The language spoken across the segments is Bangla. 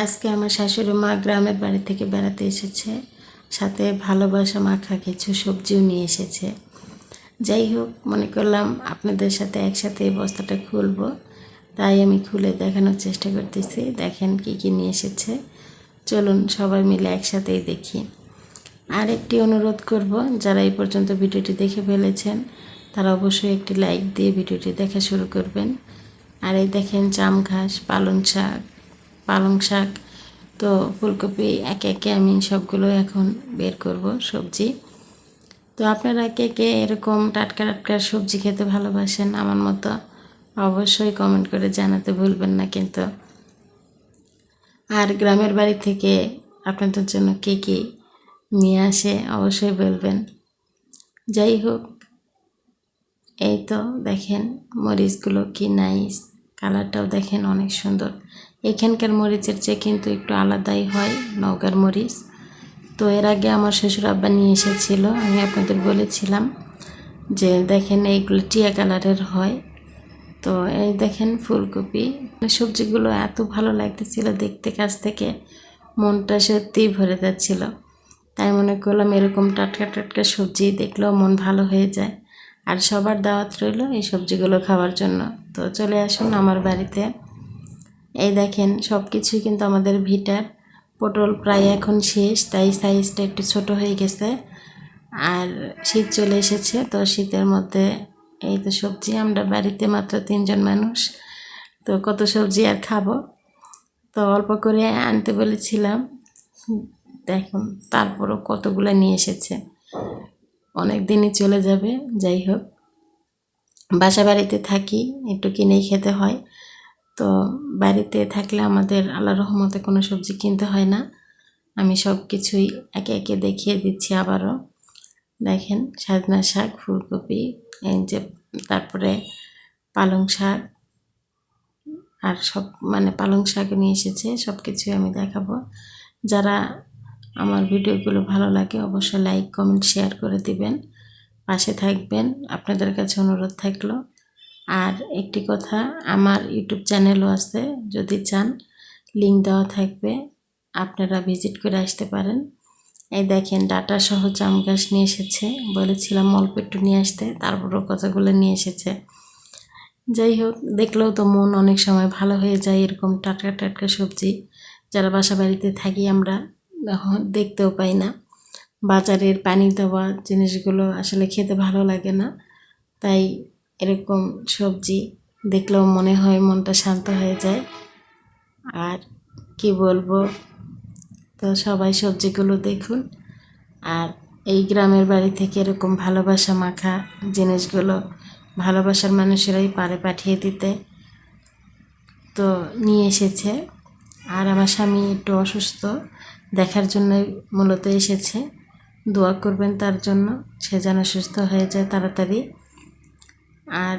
আজকে আমার শাশুড়ি মা গ্রামের বাড়ি থেকে বেড়াতে এসেছে, সাথে ভালোবাসা মাখা কিছু সবজিও নিয়ে এসেছে। যাই হোক, মনে করলাম আপনাদের সাথে একসাথে এই বস্তাটা খুলবো, তাই আমি খুলে দেখানোর চেষ্টা করতেছি। দেখেন কি কি নিয়ে এসেছে, চলুন সবাই মিলে একসাথেই দেখি। আর একটি অনুরোধ করব, যারা এই পর্যন্ত ভিডিওটি দেখে ফেলেছেন তারা অবশ্যই একটি লাইক দিয়ে ভিডিওটি দেখা শুরু করবেন। আর এই দেখেন জাম ঘাস, পালং শাক, তো ফুলকপি একে একে আমি সবগুলো এখন বের করব সবজি। তো আপনারা কে কে এরকম টাটকা টাটকা সবজি খেতে ভালোবাসেন আমার মতো, অবশ্যই কমেন্ট করে জানাতে ভুলবেন না কিন্তু। আর গ্রামের বাড়ি থেকে আপনাদের জন্য কে কে নিয়ে আসে অবশ্যই বলবেন। যাই হোক, এই তো দেখেন মরিচগুলো কি নাইস, কালারটাও দেখেন অনেক সুন্দর। এখানকার মরিচের চেয়ে কিন্তু একটু আলাদাই হয় নওগাঁর মরিচ। তো এর আগে আমার শ্বশুর আব্বা নিয়ে এসেছিল, আমি আপনাদের বলেছিলাম যে দেখেন এইগুলো টিয়া কালারের হয়। তো এই দেখেন ফুলকপি, সবজিগুলো এত ভালো লাগতেছিল দেখতে, কাছ থেকে মনটা সত্যিই ভরে যাচ্ছিল। তাই মনে করলাম এরকম টাটকা টাটকা সবজি দেখলেও মন ভালো হয়ে যায়। আর সবার দাওয়াত রইল এই সবজিগুলো খাওয়ার জন্য। তো চলে আসুন আমার বাড়িতে। এই দেখেন সব কিছুই কিন্তু আমাদের ভিটার। পটল প্রায় এখন শেষ, তাই সাইজটা একটু ছোট হয়ে গেছে। আর শীত চলে এসেছে, তো শীতের মধ্যে এই তো সবজি, আমরা বাড়িতে মাত্র 3 জন মানুষ, তো কত সবজি আর খাবো। তো অল্প করে আনতে বলেছিলাম, দেখুন তারপরও কতগুলো নিয়ে এসেছে, অনেক দিনই চলে যাবে। যাই হোক, বাসা বাড়িতে থাকি একটু কিনেই খেতে হয়। তো বাড়িতে থাকলে আমাদের আল্লাহর রহমতে কোনো সবজি কিনতে হয় না। আমি সব কিছুই একে একে দেখিয়ে দিচ্ছি আবারও। দেখেন সজনা শাক, ফুলকপি, এই যে তারপরে পালং শাক, আর সব পালং শাক নিয়ে এসেছে। সব কিছুই আমি দেখাবো। যারা আমার ভিডিওগুলো ভালো লাগে অবশ্যই লাইক কমেন্ট শেয়ার করে দিবেন, পাশে থাকবেন, আপনাদের কাছে অনুরোধ থাকলো। আর একটি কথা, আমার ইউটিউব চ্যানেলও আছে, যদি চান লিঙ্ক দেওয়া থাকবে, আপনারা ভিজিট করে আসতে পারেন। এই দেখেন ডাটা সহ জাম গাছ নিয়ে এসেছে, বলেছিলাম অল্প একটু নিয়ে আসতে, তারপরও কতগুলো নিয়ে এসেছে। যাই হোক, দেখলেও তো মন অনেক সময় ভালো হয়ে যায় এরকম টাটকা টাটকা সবজি। যারা বাসা বাড়িতে থাকি আমরা দেখতেও পাই না। বাজারের পানি দেওয়া জিনিসগুলো আসলে খেতে ভালো লাগে না, তাই এরকম সবজি দেখলেও মনে হয় মনটা শান্ত হয়ে যায়। আর কি বলবো, তো সবাই সবজিগুলো দেখুন। আর এই গ্রামের বাড়ি থেকে এরকম ভালোবাসা মাখা জিনিসগুলো ভালোবাসার মানুষেরাই পারে পাঠিয়ে দিতে। তো নিয়ে এসেছে। আর আমার স্বামী একটু অসুস্থ, দেখার জন্যই মূলত এসেছে। দোয়া করবেন তার জন্য, সে যেন সুস্থ হয়ে যায় তাড়াতাড়ি। আর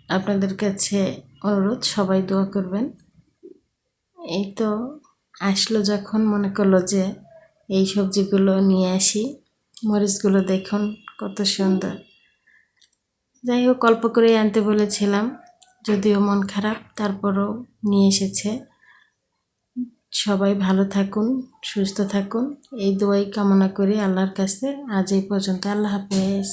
আপনাদের কাছে অনুরোধ, সবাই দোয়া করবেন। এই তো আসলো যখন, মনে করলো যে এই সবজিগুলো নিয়ে আসি। মরিচগুলো দেখুন কত সুন্দর। যাই হোক, অল্প করেই আনতে বলেছিলাম, যদিও মন খারাপ তারপরও নিয়ে এসেছে। সবাই ভালো থাকুন, সুস্থ থাকুন, এই দোয়াই কামনা করি আল্লাহর কাছে। আজ এই পর্যন্ত, আল্লাহ হাফেজ।